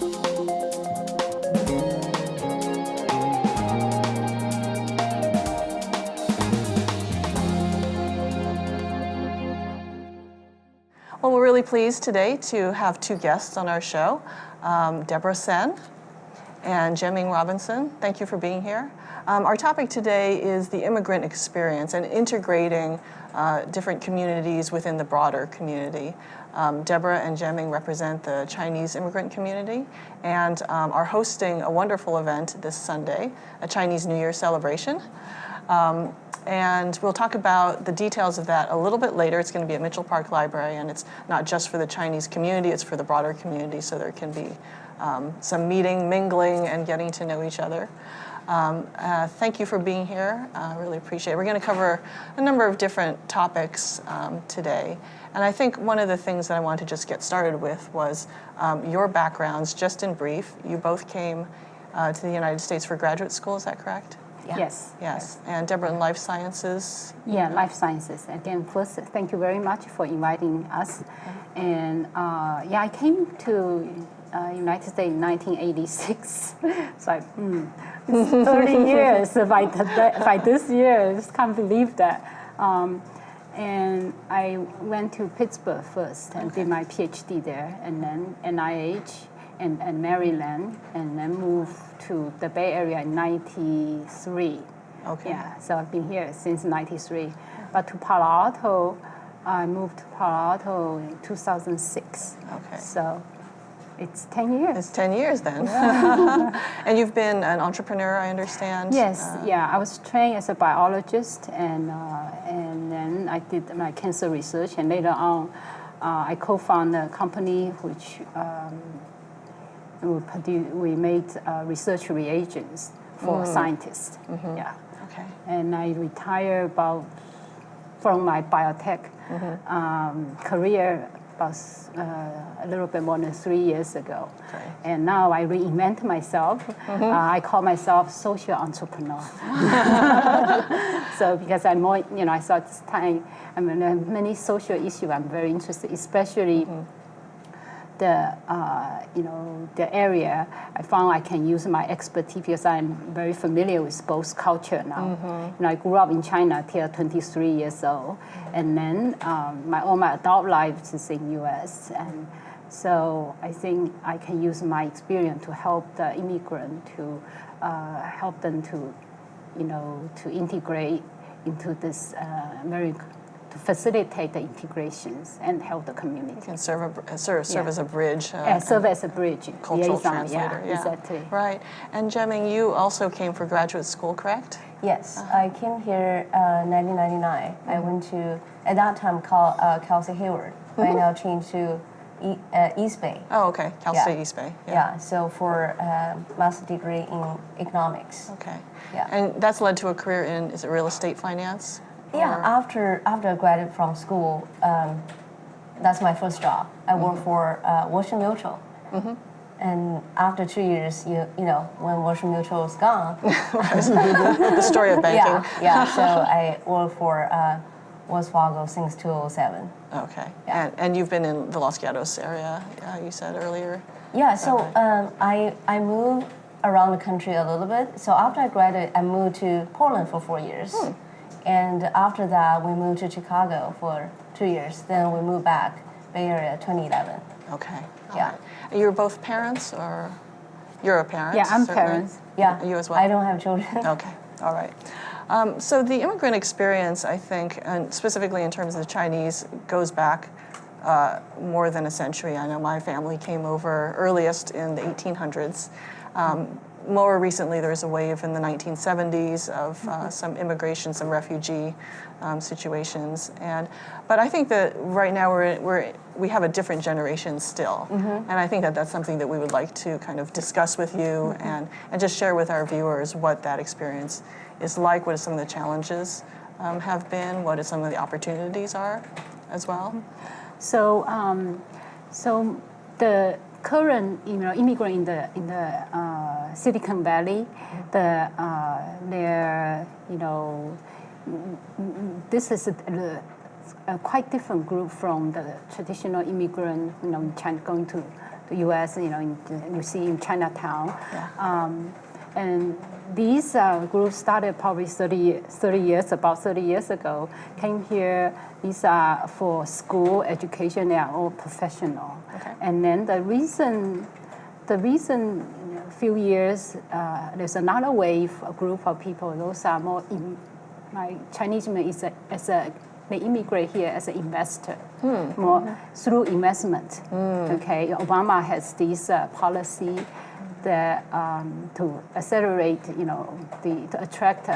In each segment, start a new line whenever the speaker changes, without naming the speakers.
Well, we're really pleased today to have two guests on our show, Debra Sen and Jieming Robinson. Thank you for being here. Our topic today is the immigrant experience and integrating different communities within the broader community. Debra and Jieming represent the Chinese immigrant community and are hosting a wonderful event this Sunday, a Chinese New Year celebration. And we'll talk about the details of that a little bit later. It's going to be at Mitchell Park Library, and it's not just for the Chinese community, it's for the broader community, so there can be some meeting, mingling, and getting to know each other. Thank you for being here. I really appreciate it. We're going to cover a number of different topics today. And I think one of the things that I wanted to just get started with was your backgrounds, just in brief. You both came to the United States for graduate school, is that correct?
Yeah.
Yes. And Debra in life sciences?
Yeah, life sciences. Again, first, thank you very much for inviting us. And I came to United States in 1986. It's like, it's 30 years by this year. I just can't believe that. And I went to Pittsburgh first and did my PhD there, and then NIH and Maryland, and then moved to the Bay Area in 93.
Okay.
Yeah, so I've been here since 93. But to Palo Alto, I moved to Palo Alto in 2006.
Okay.
So it's 10 years.
It's 10 years then. And you've been an entrepreneur, I understand?
Yes, I was trained as a biologist, and then I did my cancer research, and later on, I co-founded a company which we made research reagents for scientists. Mm-hmm. Yeah.
Okay.
And I retired from my biotech career about a little bit more than 3 years ago.
Okay.
And now I reinvent myself. I call myself social entrepreneur. So because I'm more, I saw this time, many social issues I'm very interested, especially the area. I found I can use my expertise because I'm very familiar with both culture now. I grew up in China till 23 years old, and then all my adult life is in U.S. And so I think I can use my experience to help the immigrant, to help them to integrate into this to facilitate the integrations and help the community.
You can serve as a bridge.
Serve as a bridge.
Cultural
liaison,
translator.
Yeah, exactly.
Right. And Jieming, you also came for graduate school, correct?
Yes, I came here 1999. I went to, at that time, called Cal State Hayward. Right now changed to East Bay.
Oh, okay. Cal State East Bay.
Yeah, so for master's degree in economics.
Okay.
Yeah.
And that's led to a career in, is it real estate finance?
Yeah, after I graduated from school, that's my first job. I worked for Washington Mutual. And after 2 years, when Washington Mutual was gone.
The story of banking.
Yeah. So I worked for Wells Fargo since 2007.
Okay.
Yeah.
And you've been in the Los Gatos area, you said earlier?
Yeah, so I moved around the country a little bit. So after I graduated, I moved to Portland for 4 years. And after that, we moved to Chicago for 2 years. Then we moved back, Bay Area, 2011.
Okay.
Yeah.
Right. You're both parents, or you're a parent?
Yeah, I'm
certainly?
parents.
Yeah.
You as well?
I don't have children.
Okay. All right. So the immigrant experience, I think, and specifically in terms of the Chinese, goes back more than a century. I know my family came over earliest in the 1800s. More recently, there was a wave in the 1970s of some immigration, some refugee situations, but I think that right now we have a different generation still, and I think that that's something that we would like to kind of discuss with you and just share with our viewers what that experience is like, what some of the challenges have been, what some of the opportunities are, as well.
So the current immigrant in the Silicon Valley, this is a quite different group from the traditional immigrant, China, going to the U.S. You see in Chinatown.
Yeah.
And these groups started probably 30 years ago, came here. These are for school education. They are all professional.
Okay.
And then the recent few years, there's another wave, a group of people. Those are more like Chinese they immigrate here as an investor, more through investment. Okay, Obama has this policy that to accelerate, to attract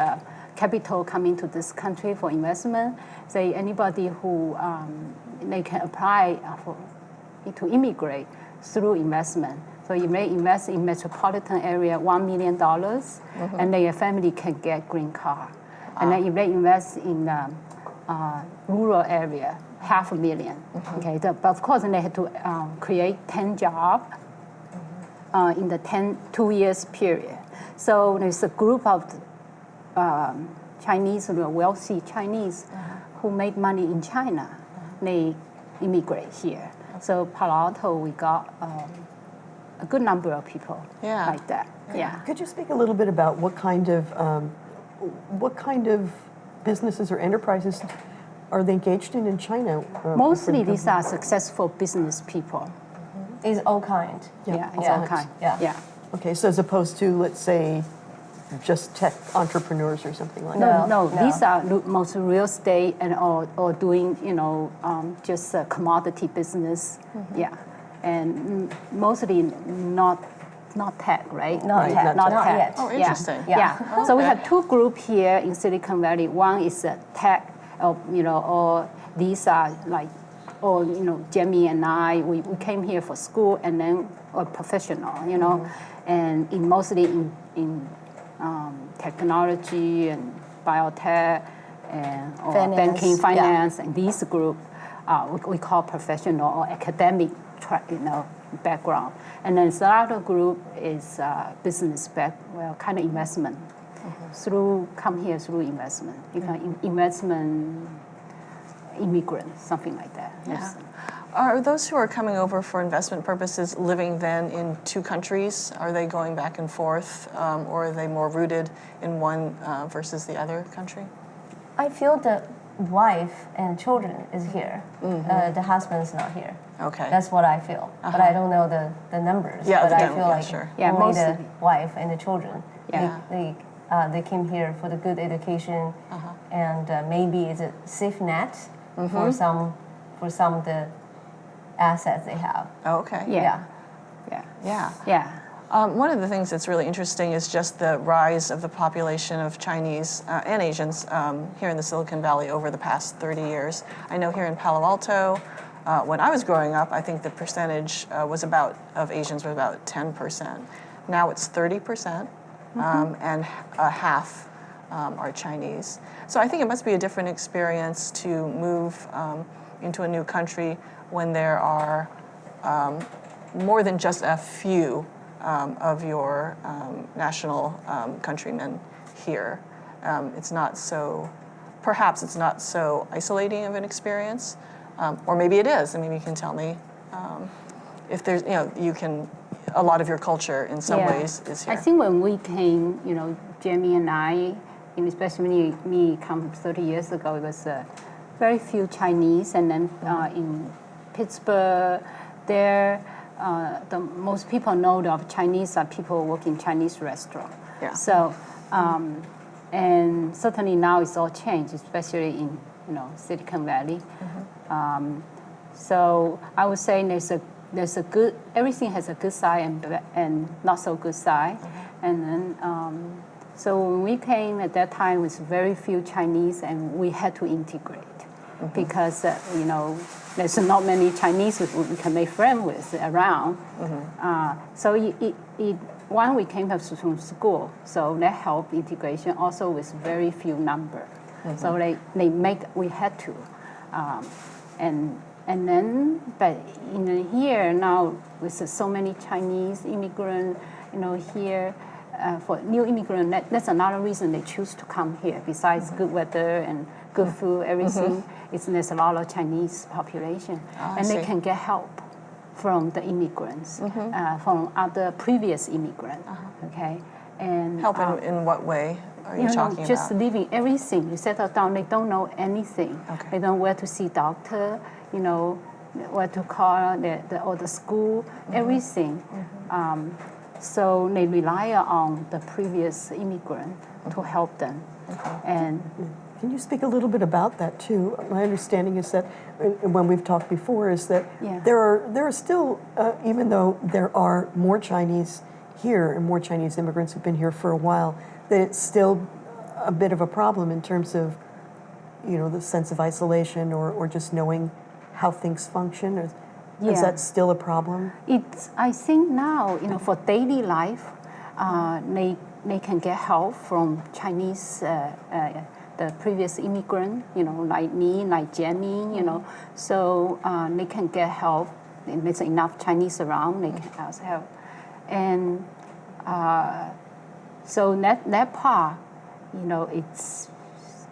capital coming to this country for investment. Say anybody who they can apply to immigrate through investment. So you may invest in metropolitan area $1 million, and then your family can get green card. And then if they invest in rural area, $500,000. Okay, but of course they had to create 10 jobs in the 2 years period. So there's a group of Chinese, wealthy Chinese, who made money in China. They immigrate here. So Palo Alto, we got a good number of people like that. Yeah.
Could you speak a little bit about what kind of businesses or enterprises are they engaged in China?
Mostly these are successful business people.
It's all kind.
Yeah, it's all kind. Yeah.
Okay, so as opposed to, let's say, just tech entrepreneurs or something like that?
No. These are mostly real estate and or doing, just commodity business. Yeah. And mostly not tech, right?
Not tech. Not
tech.
yet.
Oh, interesting.
Yeah.
Okay.
So we have two groups here in Silicon Valley. One is tech, or these are like, Jieming and I, we came here for school and then professional, and mostly in technology and biotech and banking, finance, and these group we call professional or academic, background. And then the other group is business kind of investment. Come here through investment. You can investment immigrant, something like that.
Yeah.
Yes.
Are those who are coming over for investment purposes living then in two countries? Are they going back and forth, or are they more rooted in one versus the other country?
I feel the wife and children is here. The husband's not here.
Okay.
That's what I feel. But I don't know the numbers.
Yeah,
but
the
I feel like
sure.
only the wife and the children.
Yeah.
They came here for the good education, and maybe it's a safe net for some of the assets they have.
Oh, okay.
Yeah.
One of the things that's really interesting is just the rise of the population of Chinese and Asians here in the Silicon Valley over the past 30 years. I know here in Palo Alto, when I was growing up, I think the percentage of Asians was about 10%. Now it's 30%, and half are Chinese. So I think it must be a different experience to move into a new country when there are more than just a few of your national countrymen here. Perhaps it's not so isolating of an experience, or maybe it is, and maybe you can tell me if there's, a lot of your culture in some ways is here.
I think when we came, Jieming and I, and especially me come 30 years ago, it was very few Chinese, and then in Pittsburgh, there, the most people know of Chinese are people who work in Chinese restaurant.
Yeah.
So, and certainly now it's all changed, especially in Silicon Valley. So I would say there's a good, everything has a good side and not so good side, and then so when we came at that time with very few Chinese, and we had to integrate because there's not many Chinese we can make friends with around. So when we came from school, so that helped integration also with very few number. So we had to, and then but here now with so many Chinese immigrants, here. For new immigrants, that's another reason they choose to come here. Besides good weather and good food, everything, there's a lot of Chinese population, and they can get help. from the immigrants, from other previous immigrants. Okay, and
Help in what way are you talking
just
about?
leaving everything. You settle down. They don't know anything.
Okay.
They don't know where to see doctor. Where to call the school. Everything. So they rely on the previous immigrant to help them. And
Can you speak a little bit about that too? My understanding is that when we've talked before is that there are still, even though there are more Chinese here and more Chinese immigrants who've been here for a while, that it's still a bit of a problem in terms of, the sense of isolation or just knowing how things function. Is that still a problem?
I think now, for daily life, they can get help from Chinese, the previous immigrant, like me, like Jieming, so they can get help. If there's enough Chinese around, they can ask help. And so that part,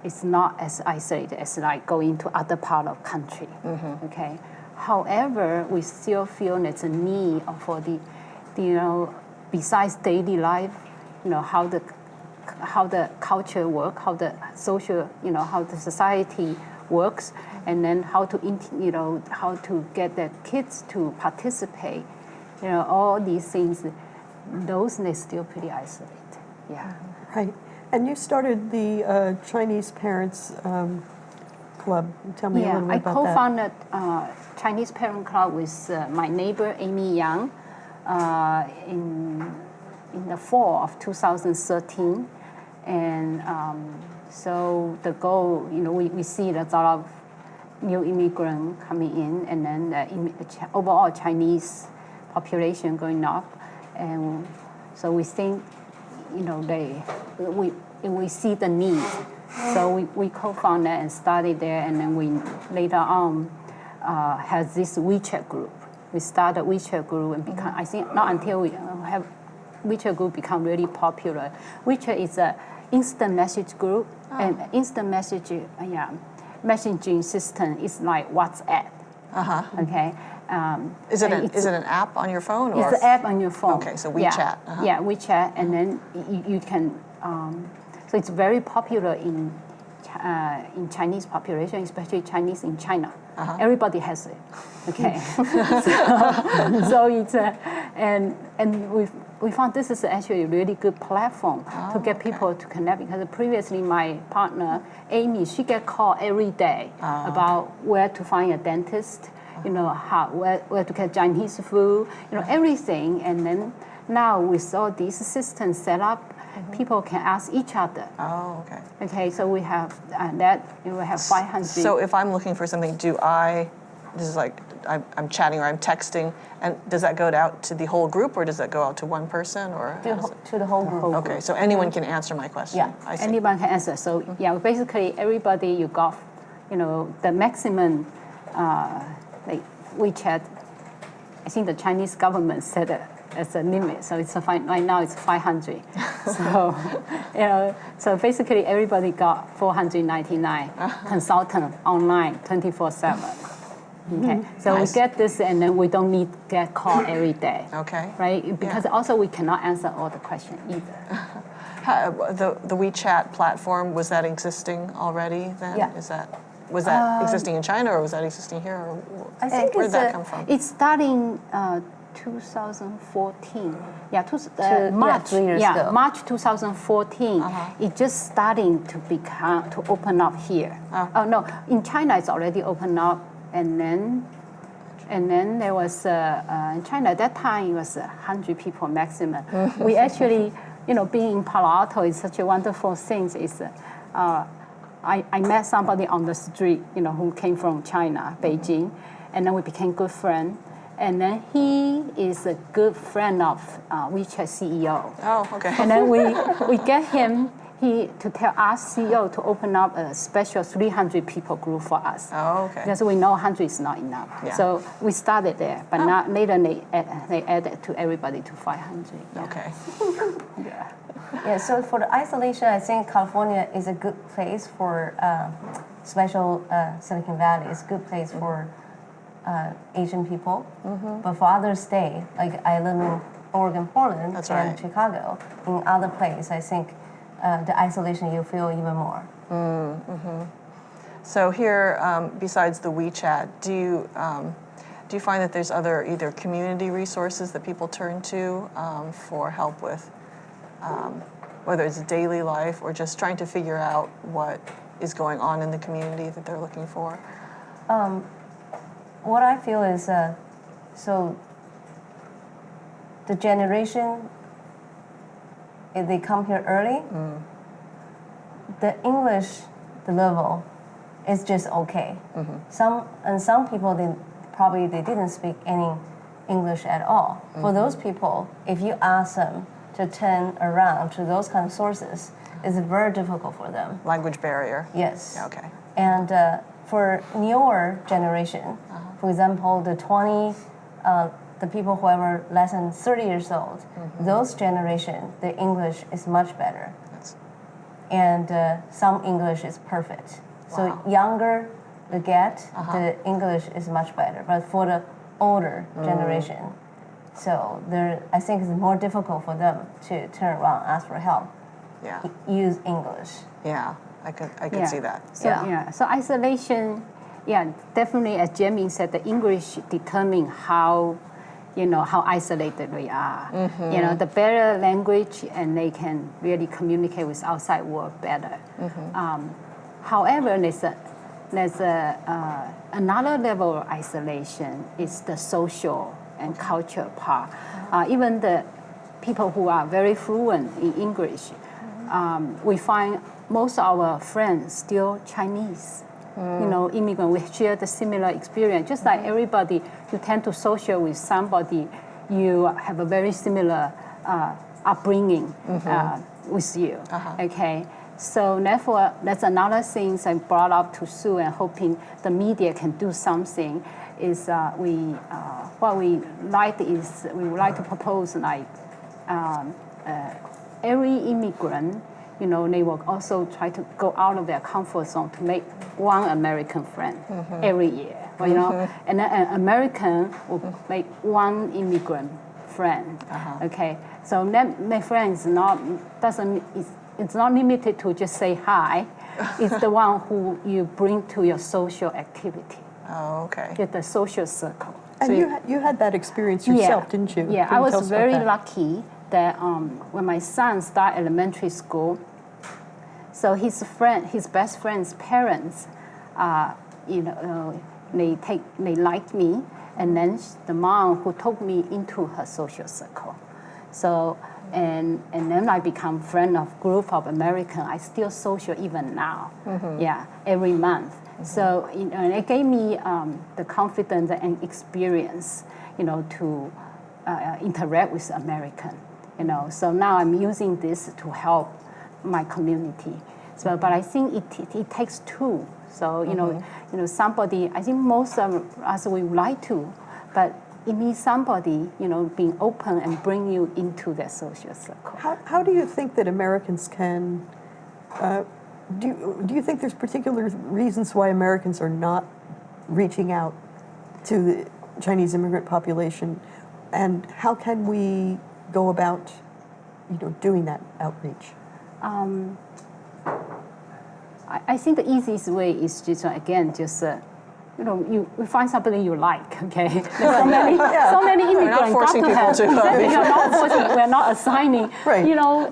it's not as isolated as like going to other part of country, okay? However, we still feel there's a need for the besides daily life, how the culture work, how the social, how the society works, and then how to get the kids to participate, all these things, those they're still pretty isolated. Yeah.
Right. And you started the Chinese Parents Club. Tell me a little bit about that.
I co-founded Chinese Parent Club with my neighbor Amy Yang in the fall of 2013, and so the goal, we see there's a lot of new immigrants coming in, and then the overall Chinese population going up, and so we think, we see the need, so we co-founded and started there, and then we later on has this WeChat group. We started WeChat group and become, I think not until we have WeChat group become really popular. WeChat is an instant message group, and instant messaging system is like WhatsApp. Okay.
Is it an app on your phone?
It's an app on your phone.
Okay, so WeChat.
Yeah, WeChat, and then you can. So it's very popular in Chinese population, especially Chinese in China. Everybody has it. Okay. so it's and we found this is actually a really good platform to get people to connect, because previously my partner Amy, she get called every day about where to find a dentist, where to get Chinese food, everything. And then now with all these systems set up, people can ask each other.
Oh, okay.
Okay, so we have that. We have 500.
So if I'm looking for something, this is like I'm chatting or I'm texting, and does that go out to the whole group, or does that go out to one person, or
To the whole group.
Okay, so anyone can answer my question.
Yeah.
I see.
Anyone can answer. So basically everybody you got, the maximum, like WeChat. I think the Chinese government set it as a limit, so it's right now it's 500. So, so basically everybody got 499 consultant online 24/7. Okay, so
Nice.
we get this, and then we don't need to get called every day.
Okay.
Right? Because also we cannot answer all the questions either.
The WeChat platform, was that existing already then?
Yeah.
Was that existing in China, or was that existing here? Or
I think
where
it's
did that come from?
It's starting 2014. March.
3 years ago.
March 2014. It just starting to open up here. Oh no, in China it's already opened up, and then there was in China at that time it was 100 people maximum. We actually, being in Palo Alto is such a wonderful thing. Is I met somebody on the street, who came from China, Beijing, and then we became good friends. And then he is a good friend of WeChat CEO.
Oh, okay.
And then we get him to tell us CEO to open up a special 300 people group for us.
Oh, okay.
Because we know 100 is not enough.
Yeah.
So we started there, but now later they added to everybody to 500. Yeah.
Okay.
Yeah, so for the isolation, I think California is a good place for special Silicon Valley. It's a good place for Asian people, but for others stay. Like I live in Oregon, Portland,
That's
and
right.
Chicago. In other places, I think the isolation you feel even more.
So here, besides the WeChat, do you find that there's other either community resources that people turn to for help with, whether it's daily life or just trying to figure out what is going on in the community that they're looking for?
What I feel is, so the generation, if they come here early, the English, the level, is just okay. Some people, they didn't speak any English at all. For those people, if you ask them to turn around to those kind of sources, it's very difficult for them.
Language barrier.
Yes.
Okay.
And for newer generation, for example, the people who are less than 30 years old, those generation, the English is much better. And some English is perfect. So younger the the English is much better. But for the older generation, so I think it's more difficult for them to turn around, ask for help, use English.
Yeah, I could see that.
So, so isolation, definitely, as Jieming said, the English determine how isolated we are. The better language, and they can really communicate with outside world better. However, there's another level of isolation is the social and culture part. Even the people who are very fluent in English, we find most of our friends still Chinese. Immigrant, we share the similar experience. Just like everybody, you tend to social with somebody, you have a very similar upbringing with you. Okay, so therefore, that's another thing I brought up to Sue and hoping the media can do something. Is what we like is we would like to propose like every immigrant. They will also try to go out of their comfort zone to make one American friend every year. And then an American will make one immigrant friend. Okay, so that my friends it's not limited to just say hi. It's the one who you bring to your social activity.
Oh, okay.
Get the social circle.
And so you had that experience yourself, didn't you?
Yeah, I was very lucky that when my son started elementary school, so his best friend's parents, they liked me, and then the mom who took me into her social circle. So and then I become friend of group of American. I still social even now. Every month. So and it gave me the confidence and experience, to interact with American. So now I'm using this to help my community. So, but I think it takes two. So somebody. I think most of us we would like to, but it needs somebody being open and bring you into their social circle.
How do you think that Americans can? Do you think there's particular reasons why Americans are not reaching out to the Chinese immigrant population, and how can we go about, doing that outreach?
I think the easiest way is just you find something you like. Okay, there's so many immigrants.
We're not forcing people to.
We're not assigning.
Right.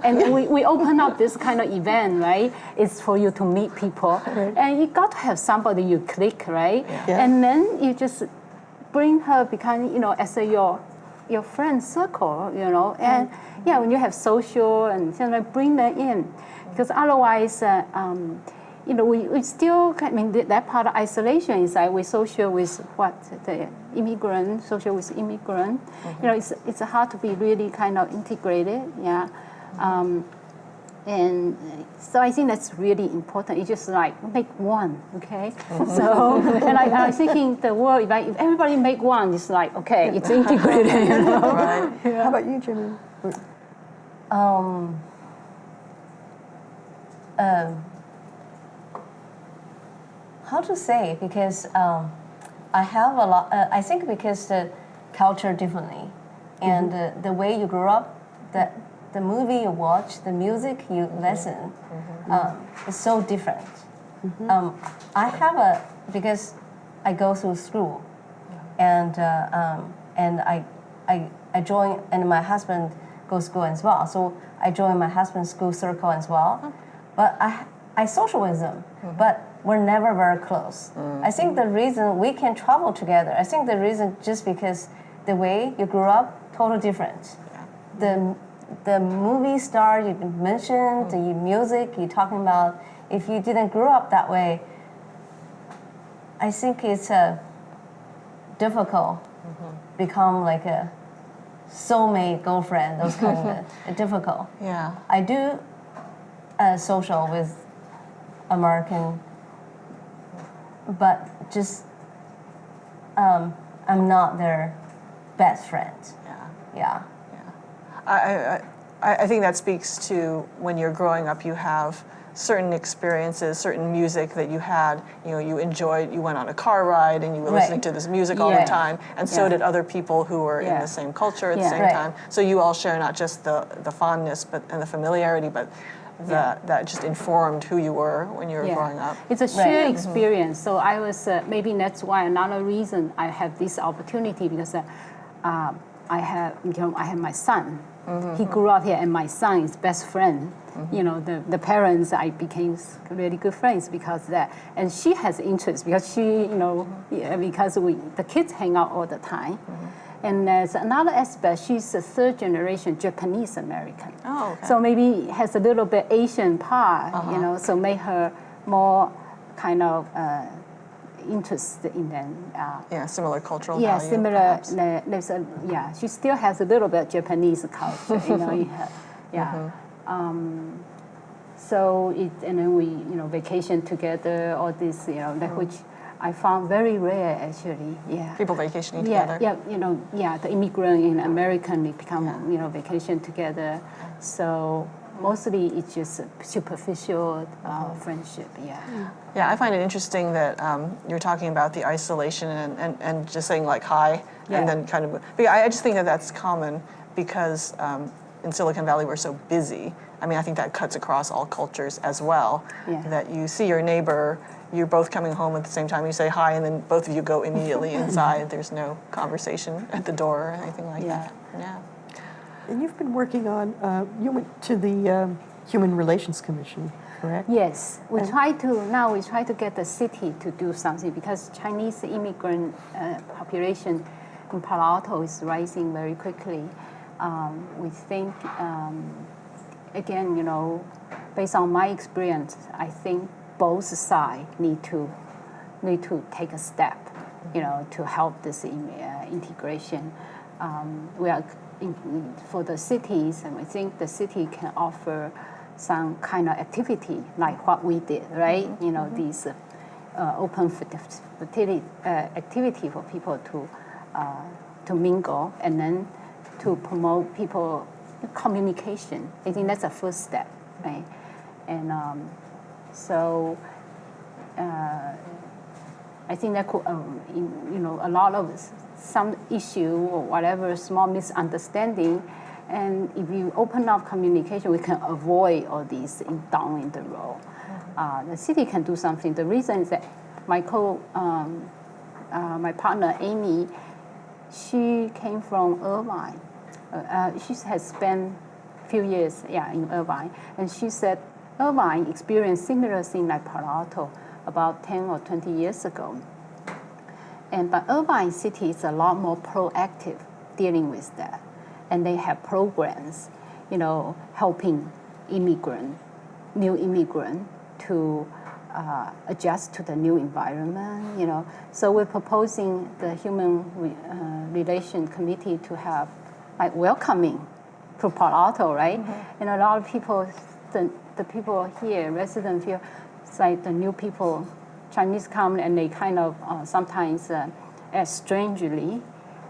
And we open up this kind of event, right? It's for you to meet people, and you got to have somebody you click, right?
Yeah.
And then you just bring her become, as your friend circle, and when you have social and bring them in, because otherwise. We still, that part of isolation is like we social with the immigrant, social with immigrant. It's hard to be really kind of integrated, and so I think that's really important. It's just like make one, okay? So, and I was thinking the world, like if everybody make one, it's like, okay, it's integrated,
Right.
How about you, Jieming?
How to say, because I have a lot. I think because the culture differently, and the way you grew up, the movie you watch, the music you listen, is so different. I have because I go through school, and I join, and my husband goes to school as well. So I join my husband's school circle as well. But I social with them, but we're never very close. I think the reason we can travel together, I think the reason just because the way you grew up, totally different. The movie star you mentioned, the music you're talking about, if you didn't grow up that way, I think it's difficult become like a soulmate, girlfriend, those kind of difficult.
Yeah.
I do social with American, but just I'm not their best friend. Yeah.
I think that speaks to when you're growing up, you have certain experiences, certain music that you had, you enjoyed, you went on a car ride and you were listening to this music all the time, and so did other people who were in the same culture at the same time. So you all share not just the fondness and the familiarity, but that just informed who you were when you were growing up.
It's a shared experience. So I was, maybe that's why another reason I have this opportunity, because I have my son. He grew up here, and my son is best friend. The parents, I became really good friends because of that. And she has interest because she, because the kids hang out all the time. And there's another aspect. She's a third generation Japanese American.
Oh, okay.
So maybe has a little bit Asian part, so make her more kind of interested in them.
Similar cultural
yeah,
value.
Similar. She still has a little bit Japanese culture, in her. Yeah. So and then we, vacation together, all this, which I found very rare actually. Yeah.
People vacationing together.
The immigrant and American, they become, vacation together. So mostly it's just a superficial friendship.
Yeah, I find it interesting that you're talking about the isolation and just saying like hi, and then kind of. I just think that that's common because in Silicon Valley we're so busy. I mean, I think that cuts across all cultures as well. That you see your neighbor, you're both coming home at the same time, you say hi, and then both of you go immediately inside. There's no conversation at the door or anything like that. Yeah.
And you've been working on, you went to the Human Relations Commission, correct?
Yes, we try to get the city to do something because Chinese immigrant population in Palo Alto is rising very quickly. We think, again, based on my experience, I think both sides need to take a step, to help this integration. We are for the cities, and I think the city can offer some kind of activity like what we did, right? These open fertility activity for people to mingle and then to promote people communication. I think that's a first step, right? And so I think that could, a lot of some issue or whatever small misunderstanding, and if you open up communication, we can avoid all these down in the road. The city can do something. The reason is that my partner Amy, she came from Irvine. She has spent a few years, in Irvine, and she said Irvine experienced similar thing like Palo Alto about 10 or 20 years ago. But Irvine city is a lot more proactive dealing with that. And they have programs, helping new immigrant to adjust to the new environment, So we're proposing the Human Relation Committee to have like welcoming to Palo Alto, right? And a lot of people, the people here, residents here, it's like the new people, Chinese come and they kind of sometimes act strangely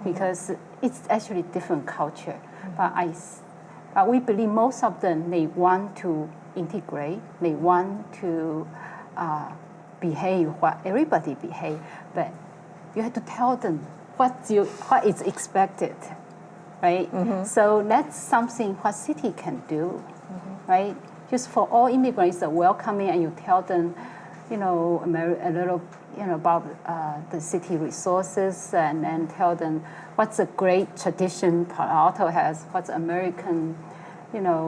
because it's actually different culture. But we believe most of them, they want to integrate, they want to behave what everybody behave, but you have to tell them what is expected, right? So that's something what city can do, right? Just for all immigrants that welcoming, and you tell them, a little, about the city resources, and then tell them what's a great tradition Palo Alto has, what's American,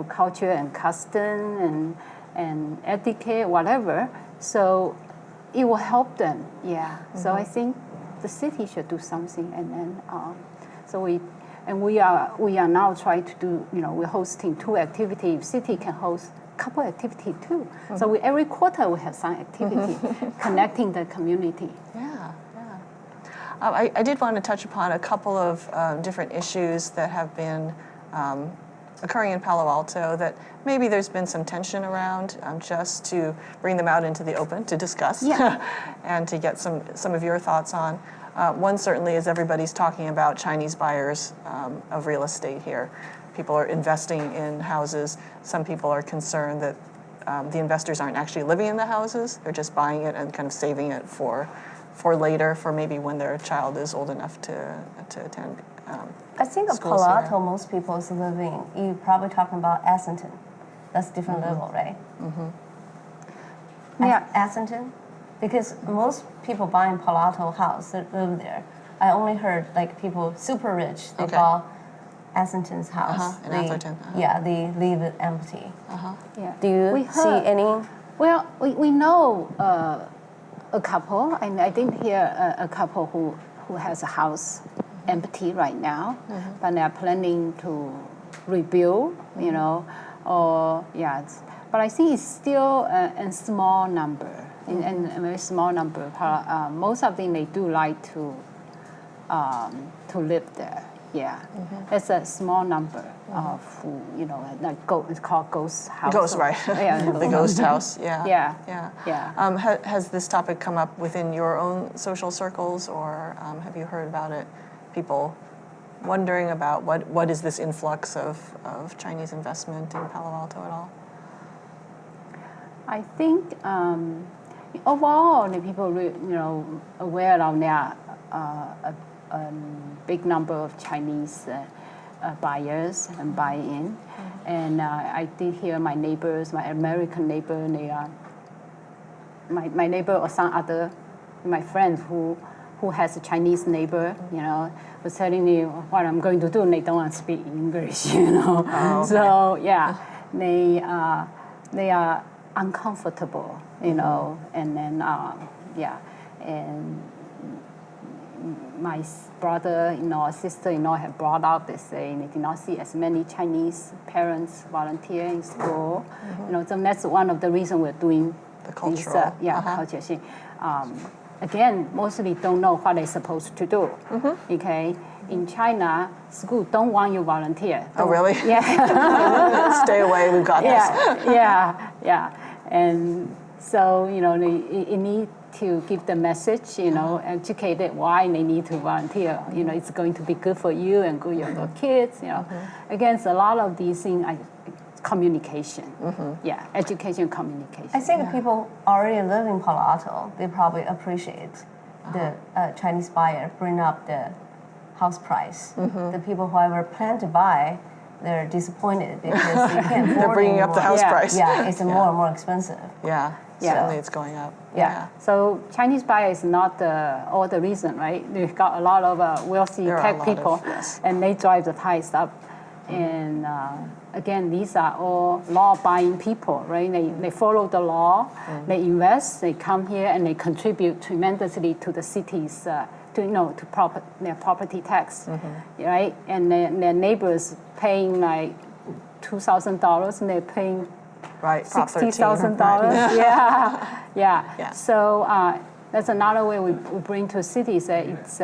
culture and custom and etiquette, whatever. So it will help them, yeah. So I think the city should do something, and then we are now trying to do, we're hosting 2 activities. If city can host a couple activities too. So every quarter we have some activity connecting the community.
Yeah. I did want to touch upon a couple of different issues that have been occurring in Palo Alto that maybe there's been some tension around, just to bring them out into the open to discuss and to get some of your thoughts on. One certainly is everybody's talking about Chinese buyers of real estate here. People are investing in houses. Some people are concerned that the investors aren't actually living in the houses. They're just buying it and kind of saving it for later, for maybe when their child is old enough to attend.
I think of Palo Alto, most people is living, you're probably talking about Essendon. That's a different level, right?
Yeah.
Essendon? Because most people buying Palo Alto house that live there. I only heard like people super rich, they bought Essendon's house.
In Atherton.
Yeah, they leave it empty.
Yeah.
Do you see any?
Well, we know a couple, and I didn't hear a couple who has a house empty right now, but they are planning to rebuild, but I think it's still a small number, and a very small number. Most of them, they do like to live there. Yeah, it's a small number of who, it's called ghost house.
Ghost, right?
Yeah,
the ghost house. Yeah.
Yeah.
Has this topic come up within your own social circles, or have you heard about it? People wondering about what is this influx of Chinese investment in Palo Alto at all?
I think overall, the people aware of there a big number of Chinese buyers and buy-in, and I did hear my neighbors, my American neighbor, they are my neighbor or some other my friends who has a Chinese neighbor, was telling me what I'm going to do, and they don't want to speak English,
Oh, okay.
So yeah, they are uncomfortable, and then and my brother-in-law, sister-in-law have brought out, they say they did not see as many Chinese parents volunteer in school. So that's one of the reasons we're doing
the cultural,
culture thing. Again, mostly don't know what they're supposed to do. Okay, in China, school don't want you volunteer.
Oh, really?
Yeah.
Stay away. We've got this.
Yeah. And so you need to give the message, educate it why they need to volunteer. It's going to be good for you and good for your kids. Again, a lot of these things. Communication, education, communication.
I think people already live in Palo Alto, they probably appreciate the Chinese buyer bring up the house price. The people who ever plan to buy, they're disappointed because they can't afford
They're bringing
anymore.
up the house price.
Yeah, it's more and more expensive.
Yeah, certainly it's going up.
Yeah. So Chinese buyer is not all the reason, right? We've got a lot of wealthy tech people, and they drive the price up. And again, these are all law-abiding people, right? They follow the law, they invest, they come here, and they contribute tremendously to the city's, their property tax, right? And their neighbors paying like $2,000, and they're paying $60,000. Yeah. So that's another way we bring to cities. It's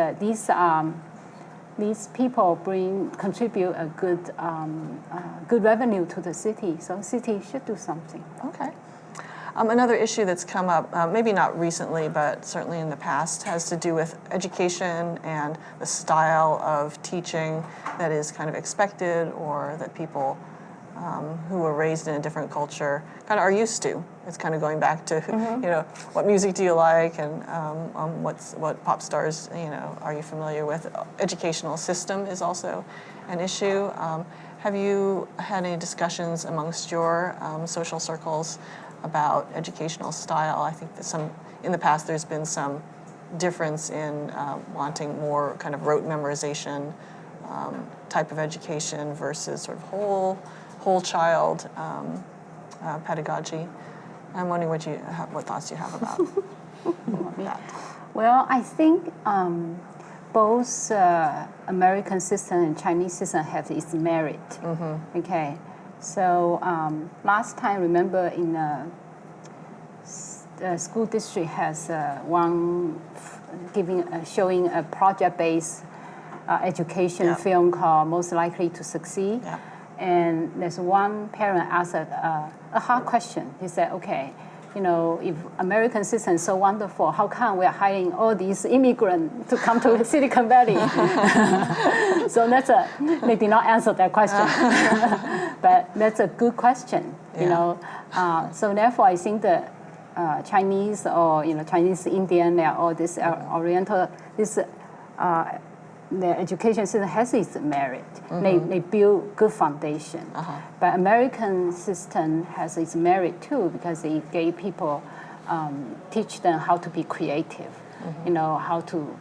these people contribute a good revenue to the city. So city should do something.
Okay. Another issue that's come up, maybe not recently, but certainly in the past, has to do with education and the style of teaching that is kind of expected or that people who were raised in a different culture kind of are used to. It's kind of going back to, what music do you like, and what pop stars, are you familiar with? Educational system is also an issue. Have you had any discussions amongst your social circles about educational style? I think that in the past there's been some difference in wanting more kind of rote memorization type of education versus sort of whole child pedagogy. I'm wondering what thoughts you have about that.
Well, I think both American system and Chinese system have its merit. Okay, so last time, remember in the school district has one showing a project-based education film called "Most Likely to Succeed."
Yeah.
And there's one parent asked a hard question. He said, okay, if American system is so wonderful, how come we are hiring all these immigrants to come to Silicon Valley? So they did not answer that question. But that's a good question, So therefore, I think the Chinese or, Chinese Indian, they are all this Oriental, the education system has its merit. They build good foundation. But American system has its merit too, because it gave people, teach them how to be creative, how to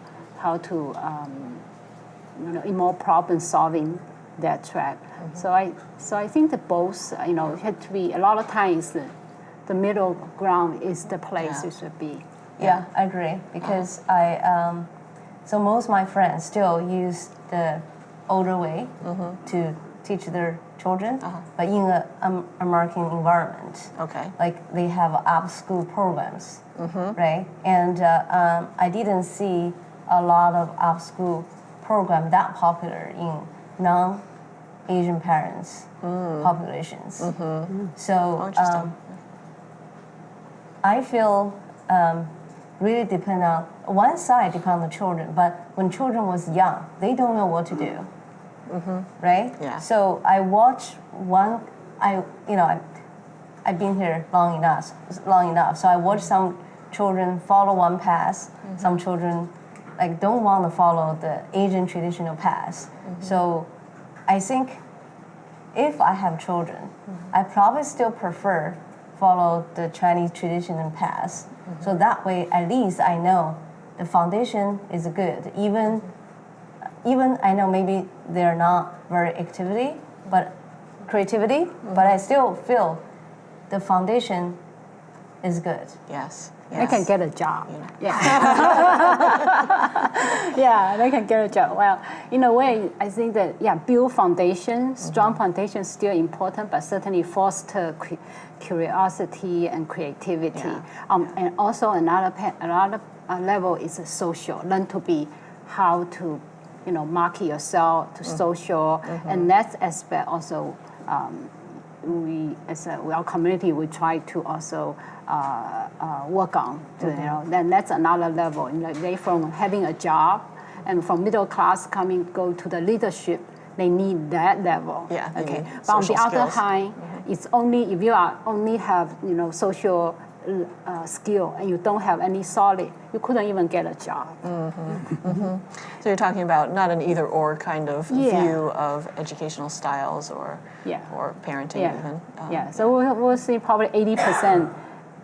in more problem solving that track. So I think that both, it had to be, a lot of times the middle ground is the place it should be.
Yeah, I agree, because so most of my friends still use the older way to teach their children, but in an American environment.
Okay.
Like they have after-school programs, right? And I didn't see a lot of after-school program that popular in non-Asian parents populations. So
Interesting.
I feel really depend on one side, depend on the children. But when children was young, they don't know what to do, right?
Yeah.
So I watch one. I've been here long enough. So I watch some children follow one path. Some children don't want to follow the Asian traditional path. So I think if I have children, I probably still prefer follow the Chinese traditional path. So that way, at least I know the foundation is good. Even I know maybe they're not very creativity, but I still feel the foundation is good.
Yes.
They can get a job. Yeah. Yeah, they can get a job. Well, in a way, I think that, build foundation, strong foundation is still important, but certainly foster curiosity and creativity.
Yeah.
And also another level is a social. Learn to be how to, market yourself to social, and that aspect also. We, as our community, we try to also work on. Then that's another level. They from having a job, and from middle class go to the leadership. They need that level.
Yeah.
Okay. But on the other hand, it's only if you only have social skill and you don't have any solid, you couldn't even get a job.
So you're talking about not an either-or kind of view of educational styles or parenting even.
So we'll see probably 80%,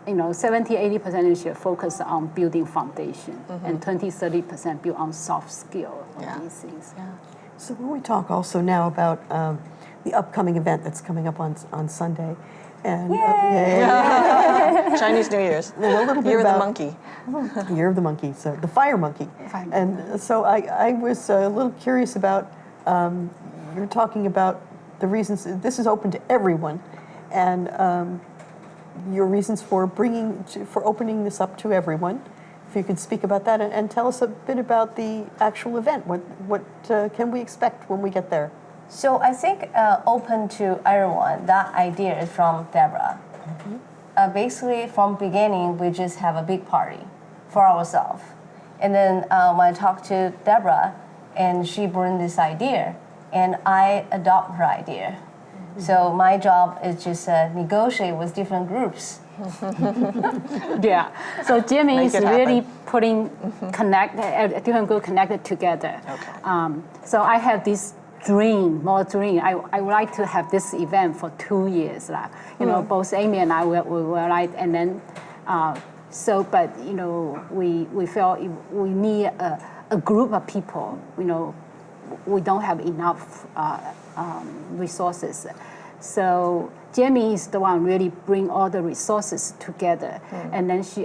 70-80% you should focus on building foundation, and 20-30% build on soft skill on these things.
Yeah.
So when we talk also now about the upcoming event that's coming up on Sunday, and
Chinese New Year's.
a little bit
Year of the
about
Monkey.
Year of the Monkey, so the Fire Monkey. And so I was a little curious about, you're talking about the reasons, this is open to everyone, and your reasons for opening this up to everyone. If you could speak about that and tell us a bit about the actual event. What can we expect when we get there?
So I think open to everyone, that idea is from Debra. Basically, from beginning, we just have a big party for ourselves. And then when I talked to Debra, and she brought this idea, and I adopt her idea. So my job is just negotiate with different groups.
Yeah. So Jieming
Make
is
it
really
happen.
putting different group connected together.
Okay.
So I have this more dream. I would like to have this event for 2 years. Both Amy and I were like, and then, but we felt we need a group of people. We don't have enough resources. So Jieming is the one really bring all the resources together, and then she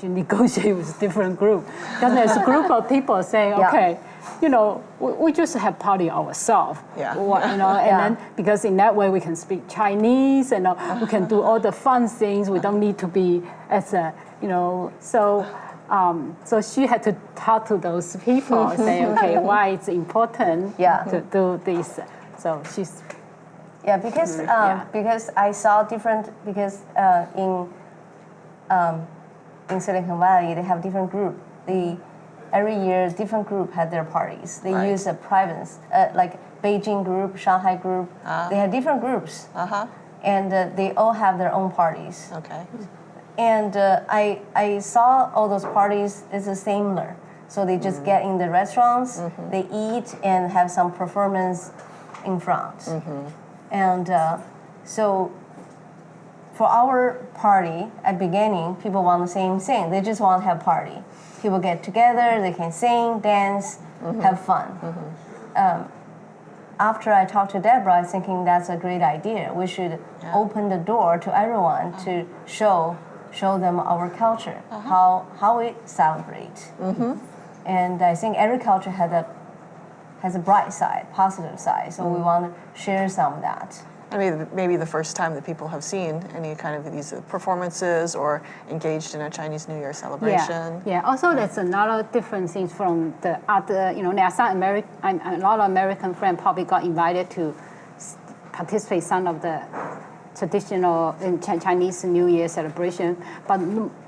negotiates with different group. Because there's a group of people saying, okay, we just have party ourselves.
Yeah.
And then because in that way we can speak Chinese, and we can do all the fun things. We don't need to be as a So she had to talk to those people and say, okay, why it's important to do this. So she's.
Yeah, because I saw different in Silicon Valley they have different group. Every year different group had their parties. They use a private like Beijing group, Shanghai group. They have different groups, and they all have their own parties.
Okay.
And I saw all those parties is similar. So they just get in the restaurants, they eat and have some performance in front. And so for our party at beginning, people want the same thing. They just want to have party. People get together, they can sing, dance, have fun. After I talked to Debra, I was thinking that's a great idea. We should open the door to everyone to show them our culture, how we celebrate. And I think every culture has a bright side, positive side. So we want to share some of that.
I mean, maybe the first time that people have seen any kind of these performances or engaged in a Chinese New Year celebration.
Yeah. Also, there's another different things from the other. There are some a lot of American friends probably got invited to participate in some of the traditional Chinese New Year celebration, but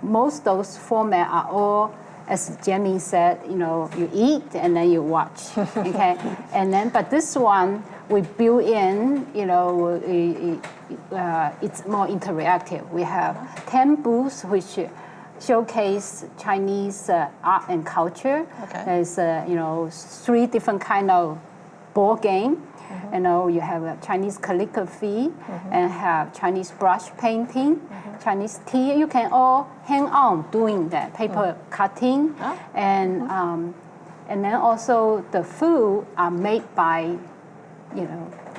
most those formats are all, as Jieming said, you eat and then you watch, okay? And then, but this one, we build in, it's more interactive. We have 10 booths which showcase Chinese art and culture.
Okay.
There's, 3 different kind of board game. You have a Chinese calligraphy and have Chinese brush painting, Chinese tea. You can all hang on doing that, paper cutting, and then also the food are made by,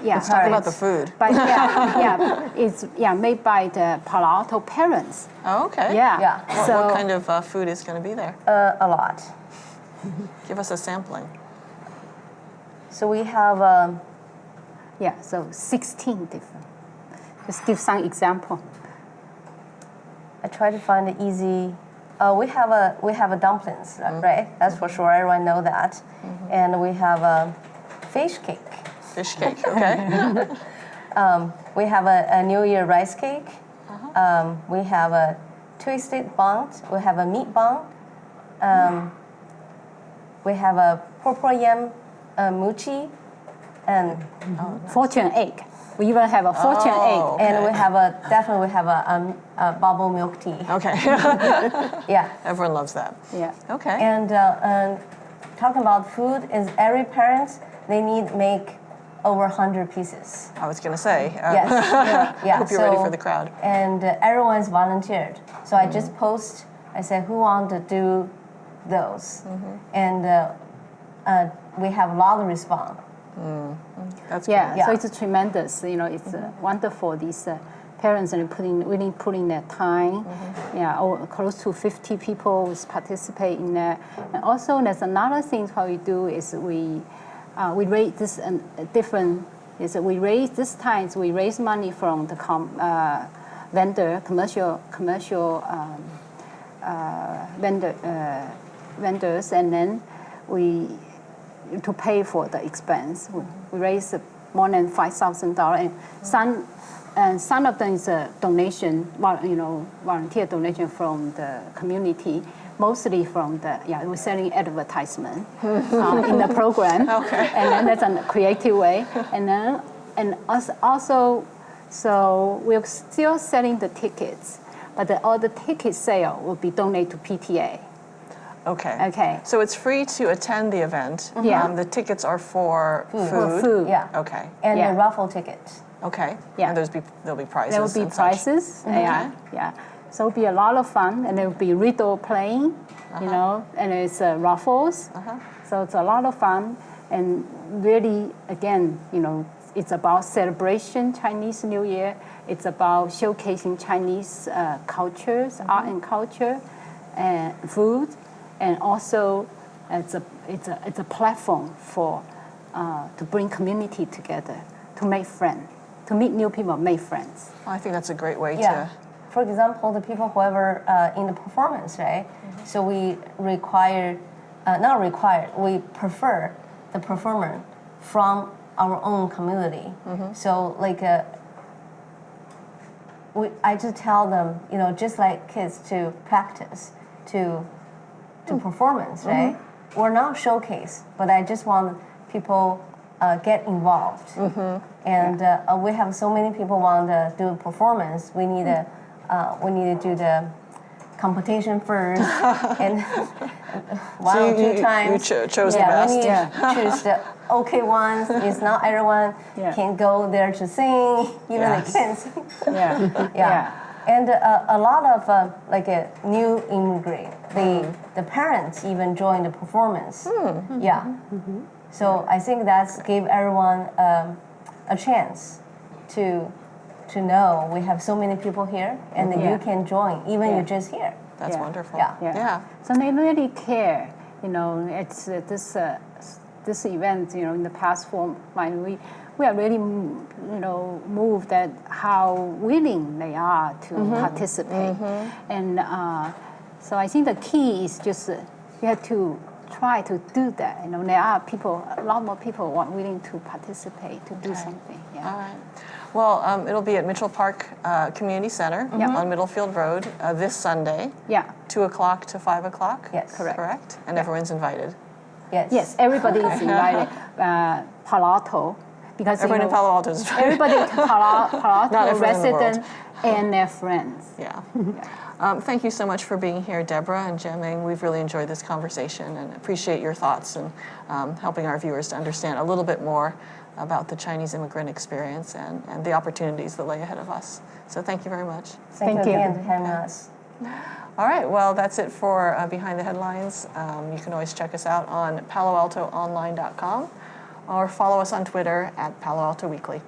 Let's talk about the food.
But it's made by the Palo Alto parents.
Oh, okay.
Yeah.
What kind of food is going to be there?
A lot.
Give us a sampling.
So we have.
So 16 different. Just give some example.
I try to find it easy. We have a dumplings, right? That's for sure. Everyone know that. And we have a fish cake.
Fish cake, okay.
We have a New Year rice cake. We have a twisted bun. We have a meat bun. We have a purple yam mochi. And
fortune egg. We even have a fortune egg.
Okay. And we have a bubble milk tea.
Okay.
Yeah.
Everyone loves that.
Yeah.
Okay.
And talking about food, is every parent, they need make over 100 pieces.
I was going to say.
Yes.
I hope you're ready for the crowd.
And everyone's volunteered. So I just post, I said, who want to do those? And we have a lot of response.
That's
Yeah,
good.
so it's tremendous. It's wonderful. These parents are putting their time. Close to 50 people participate in that. And also, there's another thing what we do is we raise this different. Is we raise this times we raise money from the commercial vendors, and then to pay for the expense. We raise more than $5,000, and some of them is a donation, volunteer donation from the community, mostly from we're selling advertisement in the program, and then that's a creative way. And then and us also, so we're still selling the tickets, but all the ticket sale will be donated to PTA.
Okay.
Okay.
So it's free to attend the event.
Yeah.
The tickets are for food.
For food.
Yeah.
Okay.
And
Yeah.
the raffle tickets.
Okay.
Yeah.
And there'll be prizes.
There will be
and such.
prizes. Yeah, yeah. So it'll be a lot of fun, and there will be riddle playing, you know, and it's raffles. So it's a lot of fun, and really, again, you know, it's about celebration Chinese New Year. It's about showcasing Chinese cultures, art and culture, and food, and also it's a platform for to bring community together, to make friends, to meet new people, make friends.
I think that's a great way
Yeah. For example, the people whoever in the performance, right? So we we prefer the performer from our own community. So like I just tell them, you know, just like kids to practice to performance, right? We're not showcase, but I just want people get involved. And we have so many people want to do a performance. We need to do the competition first, and one or two times.
You chose the best.
We need to choose the okay ones. It's not everyone can go there to sing, even the kids.
Yeah.
And a lot of like a new immigrant, the parents even join the performance. Yeah. So I think that's gave everyone a chance to know we have so many people here, and that you can join, even you're just here.
That's wonderful.
Yeah.
So they really care. You know, it's this event. You know, in the past 4 months, we are really, you know, moved at how willing they are to participate, and so I think the key is just you have to try to do that. You know, there are people, a lot more people willing to participate, to do something. Yeah.
All right. Well, it'll be at Mitchell Park Community Center on Middlefield Road this Sunday.
Yeah.
2 o'clock to 5 o'clock.
Yes.
Correct. And everyone's invited.
Yes.
Everybody is invited. Palo Alto, because
Everyone in Palo Alto is invited.
everybody in Palo
Not
Alto
everyone in the world.
resident and their friends.
Yeah. Thank you so much for being here, Debra and Jieming. We've really enjoyed this conversation and appreciate your thoughts and helping our viewers to understand a little bit more about the Chinese immigrant experience and the opportunities that lay ahead of us. So thank you very much.
Thank you again for having us.
All right, well, that's it for Behind the Headlines. You can always check us out on paloaltoonline.com or follow us on Twitter at Palo Alto Weekly.